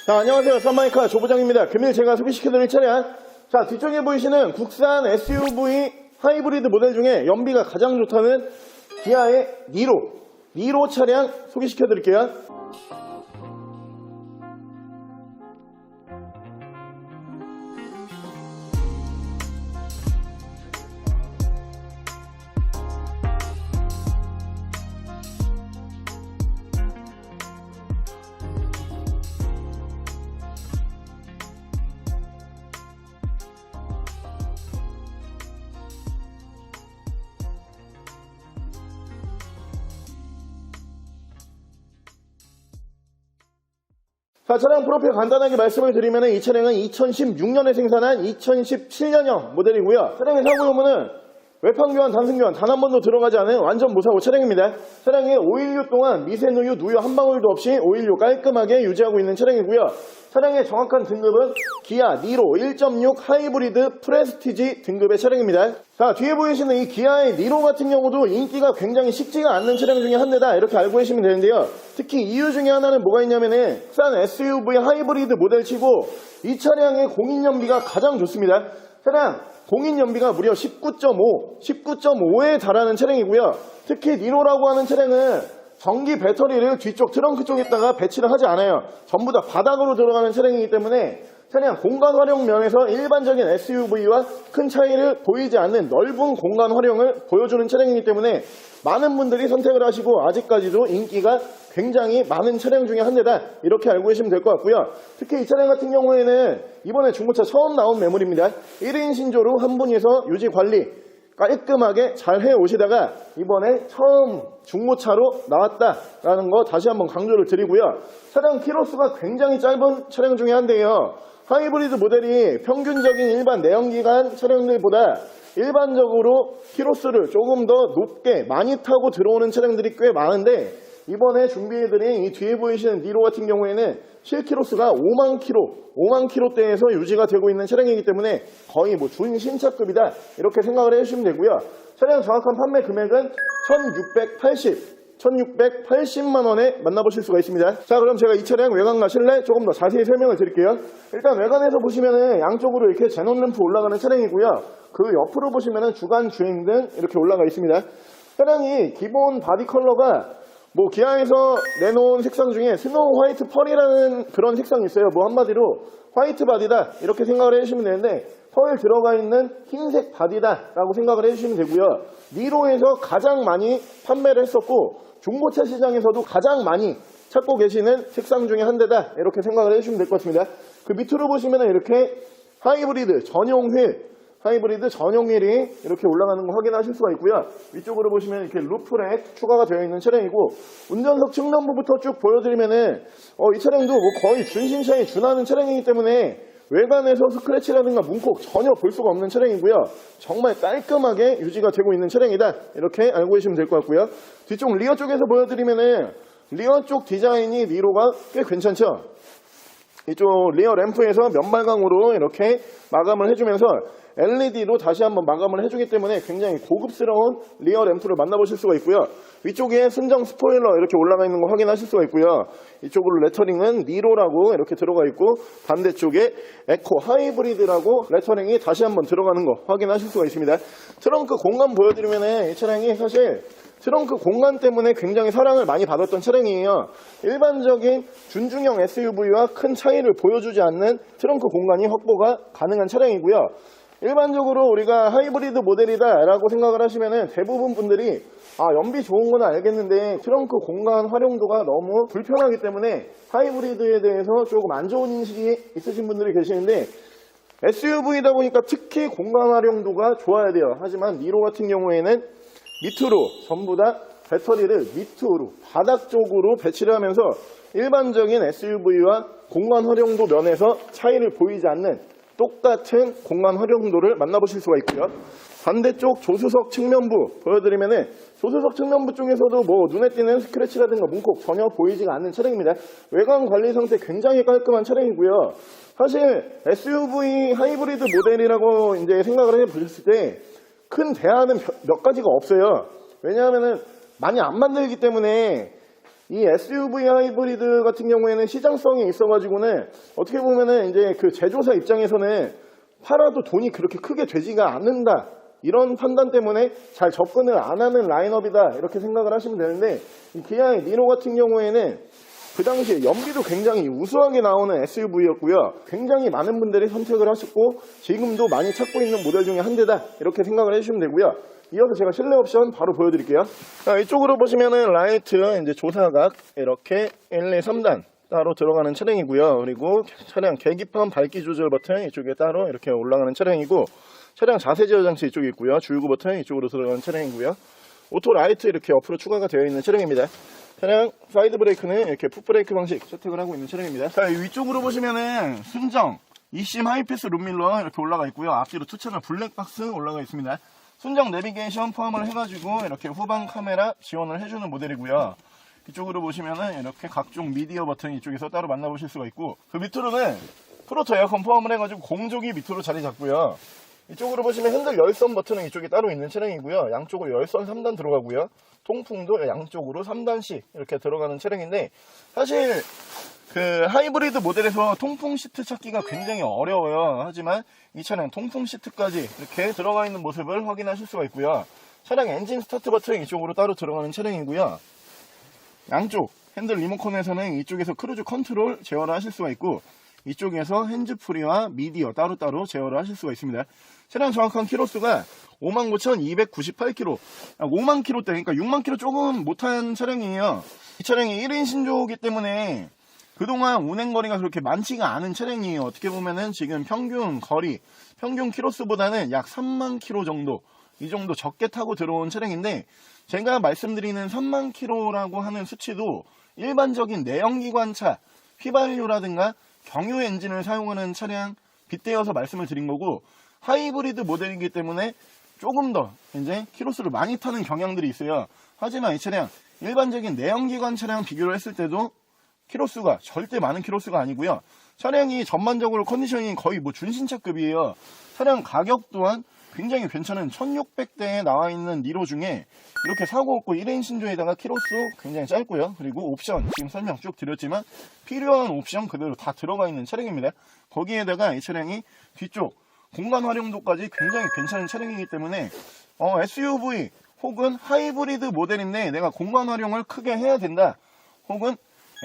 자, 안녕하세요. 썬마이카 조부장입니다. 금일 제가 소개시켜드릴 차량. 자, 뒤쪽에 보이시는 국산 SUV 하이브리드 모델 중에 연비가 가장 좋다는 기아의 니로 차량 소개시켜드릴게요. 자, 차량 프로필 간단하게 말씀을 드리면 이 차량은 2016년에 생산한 2017년형 모델이고요. 차량의 사고요금은 외판교환, 단순교환 단 한 번도 들어가지 않은 완전 무사고 차량입니다. 차량이 오일류 동안 미세누유, 누유 한 방울도 없이 오일류 깔끔하게 유지하고 있는 차량이고요. 차량의 정확한 등급은 기아 니로 1.6 하이브리드 프레스티지 등급의 차량입니다. 자, 뒤에 보이시는 이 기아의 니로 같은 경우도 인기가 굉장히 식지가 않는 차량 중에 한 대다 이렇게 알고 계시면 되는데요. 특히 이유 중에 하나는 뭐가 있냐면은 국산 SUV 하이브리드 모델치고 이 차량의 공인연비가 가장 좋습니다. 차량 공인연비가 무려 19.5에 달하는 차량이고요. 특히 니로라고 하는 차량은 전기 배터리를 뒤쪽 트렁크 쪽에다가 배치를 하지 않아요. 전부 다 바닥으로 들어가는 차량이기 때문에 차량 공간 활용 면에서 일반적인 SUV와 큰 차이를 보이지 않는 넓은 공간 활용을 보여주는 차량이기 때문에 많은 분들이 선택을 하시고 아직까지도 인기가 굉장히 많은 차량 중에 한 대다 이렇게 알고 계시면 될 것 같고요. 특히 이 차량 같은 경우에는 이번에 중고차 처음 나온 매물입니다. 1인 신조로 한 분이서 유지 관리 깔끔하게 잘 해오시다가 이번에 처음 중고차로 나왔다라는 거 다시 한번 강조를 드리고요. 차량 키로수가 굉장히 짧은 차량 중에 한 대예요. 하이브리드 모델이 평균적인 일반 내연기관 차량들보다 일반적으로 키로수를 조금 더 높게 많이 타고 들어오는 차량들이 꽤 많은데 이번에 준비해드린 이 뒤에 보이시는 니로 같은 경우에는 실키로수가 5만 킬로대에서 유지가 되고 있는 차량이기 때문에 거의 뭐 준신차급이다 이렇게 생각을 해주시면 되고요. 차량 정확한 판매 금액은 1680만 원에 만나보실 수가 있습니다. 자, 그럼 제가 이 차량 외관과 실내 조금 더 자세히 설명을 드릴게요. 일단 외관에서 보시면은 양쪽으로 이렇게 제논 램프 올라가는 차량이고요. 그 옆으로 보시면은 주간 주행등 이렇게 올라가 있습니다. 차량이 기본 바디 컬러가 뭐 기아에서 내놓은 색상 중에 스노우 화이트 펄이라는 그런 색상이 있어요. 뭐 한마디로 화이트 바디다 이렇게 생각을 해주시면 되는데 펄 들어가 있는 흰색 바디다 라고 생각을 해주시면 되고요. 니로에서 가장 많이 판매를 했었고 중고차 시장에서도 가장 많이 찾고 계시는 색상 중에 한 대다 이렇게 생각을 해주시면 될 것 같습니다. 그 밑으로 보시면 이렇게 하이브리드 전용 휠이 이렇게 올라가는 거 확인하실 수가 있고요. 위쪽으로 보시면 이렇게 루프렉 추가가 되어 있는 차량이고 운전석 측면부부터 쭉 보여드리면은 이 차량도 뭐 거의 준신차에 준하는 차량이기 때문에 외관에서 스크래치라든가 문콕 전혀 볼 수가 없는 차량이고요. 정말 깔끔하게 유지가 되고 있는 차량이다 이렇게 알고 계시면 될 것 같고요. 뒤쪽 리어 쪽에서 보여드리면은 리어 쪽 디자인이 니로가 꽤 괜찮죠. 이쪽 리어 램프에서 면발광으로 이렇게 마감을 해주면서 LED로 다시 한번 마감을 해주기 때문에 굉장히 고급스러운 리어 램프를 만나보실 수가 있고요. 위쪽에 순정 스포일러 이렇게 올라가 있는 거 확인하실 수가 있고요. 이쪽으로 레터링은 니로라고 이렇게 들어가 있고 반대쪽에 에코 하이브리드라고 레터링이 다시 한번 들어가는 거 확인하실 수가 있습니다. 트렁크 공간 보여드리면 이 차량이 사실 트렁크 공간 때문에 굉장히 사랑을 많이 받았던 차량이에요. 일반적인 준중형 SUV와 큰 차이를 보여주지 않는 트렁크 공간이 확보가 가능한 차량이고요. 일반적으로 우리가 하이브리드 모델이다 라고 생각을 하시면은 대부분 분들이 연비 좋은 건 알겠는데 트렁크 공간 활용도가 너무 불편하기 때문에 하이브리드에 대해서 조금 안 좋은 인식이 있으신 분들이 계시는데 SUV이다 보니까 특히 공간 활용도가 좋아야 돼요. 하지만 니로 같은 경우에는 밑으로 전부 다 배터리를 밑으로 바닥 쪽으로 배치를 하면서 일반적인 SUV와 공간 활용도 면에서 차이를 보이지 않는 똑같은 공간 활용도를 만나보실 수가 있고요. 반대쪽 조수석 측면부 보여드리면은 조수석 측면부 쪽에서도 뭐 눈에 띄는 스크래치라든가 문콕 전혀 보이지가 않는 차량입니다. 외관 관리 상태 굉장히 깔끔한 차량이고요. 사실 SUV 하이브리드 모델이라고 이제 생각을 해 보셨을 때 큰 대안은 몇 가지가 없어요. 왜냐하면은 많이 안 만들기 때문에 이 SUV 하이브리드 같은 경우에는 시장성이 있어가지고는 어떻게 보면은 이제 그 제조사 입장에서는 팔아도 돈이 그렇게 크게 되지가 않는다. 이런 판단 때문에 잘 접근을 안 하는 라인업이다. 이렇게 생각을 하시면 되는데 이 기아의 니로 같은 경우에는 그 당시에 연비도 굉장히 우수하게 나오는 SUV였고요. 굉장히 많은 분들이 선택을 하셨고 지금도 많이 찾고 있는 모델 중에 한 대다. 이렇게 생각을 해주시면 되고요. 이어서 제가 실내 옵션 바로 보여드릴게요. 자, 이쪽으로 보시면은 라이트 이제 조사각 이렇게 1, 2, 3단 따로 들어가는 차량이고요. 그리고 차량 계기판 밝기 조절 버튼 이쪽에 따로 이렇게 올라가는 차량이고 차량 자세 제어 장치 이쪽에 있고요. 줄구 버튼 이쪽으로 들어가는 차량이고요. 오토 라이트 이렇게 옆으로 추가가 되어 있는 차량입니다. 차량 사이드 브레이크는 이렇게 풋브레이크 방식 채택을 하고 있는 차량입니다. 자, 위쪽으로 보시면은 순정 이심 하이패스 룸밀러 이렇게 올라가 있고요. 앞뒤로 투채널 블랙박스 올라가 있습니다. 순정 내비게이션 포함을 해가지고 이렇게 후방 카메라 지원을 해주는 모델이고요. 이쪽으로 보시면은 이렇게 각종 미디어 버튼 이쪽에서 따로 만나보실 수가 있고 그 밑으로는 프로토 에어컨 포함을 해가지고 공조기 밑으로 자리 잡고요. 이쪽으로 보시면 핸들 열선 버튼은 이쪽에 따로 있는 차량이고요. 양쪽으로 열선 3단 들어가고요. 통풍도 양쪽으로 3단씩 이렇게 들어가는 차량인데 사실 그 하이브리드 모델에서 통풍 시트 찾기가 굉장히 어려워요. 하지만 이 차량 통풍 시트까지 이렇게 들어가 있는 모습을 확인하실 수가 있고요. 차량 엔진 스타트 버튼 이쪽으로 따로 들어가는 차량이고요. 양쪽 핸들 리모컨에서는 이쪽에서 크루즈 컨트롤 제어를 하실 수가 있고 이쪽에서 핸즈프리와 미디어 따로따로 제어를 하실 수가 있습니다. 차량 정확한 키로수가 59,298km, 5만 km대, 그러니까 6만 km 조금 못한 차량이에요. 이 차량이 1인 신조이기 때문에 그동안 운행거리가 그렇게 많지가 않은 차량이에요. 어떻게 보면은 지금 평균 거리, 평균 키로수보다는 약 3만 km 정도, 이 정도 적게 타고 들어온 차량인데 제가 말씀드리는 3만 km라고 하는 수치도 일반적인 내연기관차, 휘발유라든가 경유 엔진을 사용하는 차량 빗대어서 말씀을 드린 거고 하이브리드 모델이기 때문에 조금 더 이제 키로수를 많이 타는 경향들이 있어요. 하지만 이 차량 일반적인 내연기관 차량 비교를 했을 때도 키로수가 절대 많은 키로수가 아니고요. 차량이 전반적으로 컨디션이 거의 뭐 준신차급이에요. 차량 가격 또한 굉장히 괜찮은 1600대에 나와 있는 니로 중에 이렇게 사고 없고 1인 신조에다가 키로수 굉장히 짧고요. 그리고 옵션 지금 설명 쭉 드렸지만 필요한 옵션 그대로 다 들어가 있는 차량입니다. 거기에다가 이 차량이 뒤쪽 공간 활용도까지 굉장히 괜찮은 차량이기 때문에 SUV 혹은 하이브리드 모델인데 내가 공간 활용을 크게 해야 된다. 혹은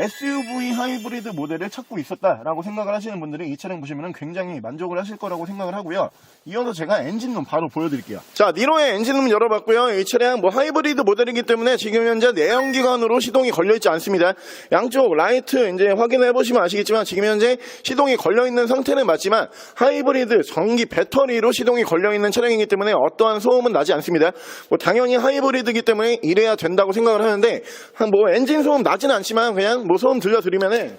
SUV 하이브리드 모델을 찾고 있었다라고 생각을 하시는 분들이 이 차량 보시면 굉장히 만족을 하실 거라고 생각을 하고요. 이어서 제가 엔진룸 바로 보여드릴게요. 자, 니로의 엔진룸 열어봤고요. 이 차량 뭐 하이브리드 모델이기 때문에 지금 현재 내연기관으로 시동이 걸려있지 않습니다. 양쪽 라이트 이제 확인해 보시면 아시겠지만 지금 현재 시동이 걸려있는 상태는 맞지만 하이브리드 전기 배터리로 시동이 걸려있는 차량이기 때문에 어떠한 소음은 나지 않습니다. 뭐 당연히 하이브리드이기 때문에 이래야 된다고 생각을 하는데 뭐 엔진 소음 나지는 않지만 그냥 뭐 소음 들려드리면은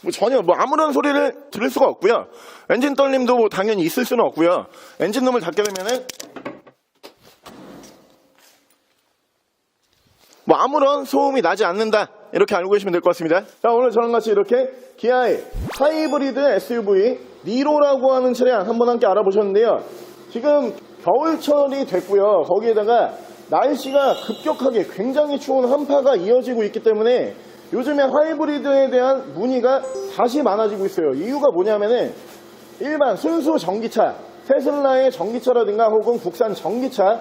뭐 전혀 뭐 아무런 소리를 들을 수가 없고요. 엔진 떨림도 뭐 당연히 있을 수는 없고요. 엔진룸을 닫게 되면은 뭐 아무런 소음이 나지 않는다. 이렇게 알고 계시면 될 것 같습니다. 자, 오늘 저랑 같이 이렇게 기아의 하이브리드 SUV 니로라고 하는 차량 한번 함께 알아보셨는데요. 지금 겨울철이 됐고요. 거기에다가 날씨가 급격하게 굉장히 추운 한파가 이어지고 있기 때문에 요즘에 하이브리드에 대한 문의가 다시 많아지고 있어요. 이유가 뭐냐면은 일반 순수 전기차, 테슬라의 전기차라든가 혹은 국산 전기차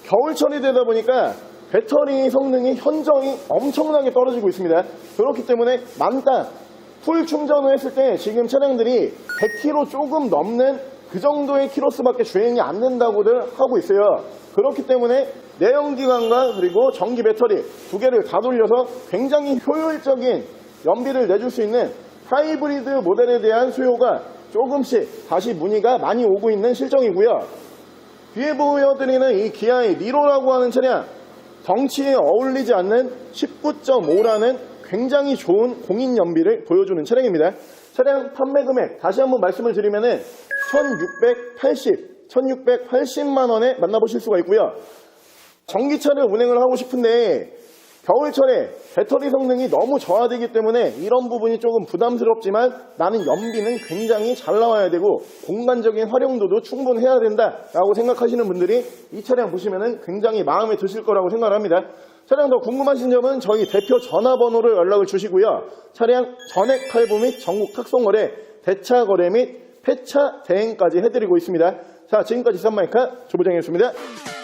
겨울철이 되다 보니까 배터리 성능이 현저히 엄청나게 떨어지고 있습니다. 그렇기 때문에 만땅 풀 충전을 했을 때 지금 차량들이 100km 조금 넘는 그 정도의 키로수밖에 주행이 안 된다고들 하고 있어요. 그렇기 때문에 내연기관과 그리고 전기 배터리 두 개를 다 돌려서 굉장히 효율적인 연비를 내줄 수 있는 하이브리드 모델에 대한 수요가 조금씩 다시 문의가 많이 오고 있는 실정이고요. 뒤에 보여드리는 이 기아의 니로라고 하는 차량 덩치에 어울리지 않는 19.5라는 굉장히 좋은 공인 연비를 보여주는 차량입니다. 차량 판매 금액 다시 한번 말씀을 드리면은 1680만 원에 만나보실 수가 있고요. 전기차를 운행을 하고 싶은데 겨울철에 배터리 성능이 너무 저하되기 때문에 이런 부분이 조금 부담스럽지만 나는 연비는 굉장히 잘 나와야 되고 공간적인 활용도도 충분해야 된다라고 생각하시는 분들이 이 차량 보시면은 굉장히 마음에 드실 거라고 생각을 합니다. 차량 더 궁금하신 점은 저희 대표 전화번호로 연락을 주시고요. 차량 전액 할부 및 전국 특송거래, 대차 거래 및 폐차 대행까지 해드리고 있습니다. 자, 지금까지 썬마이카 조부장이었습니다.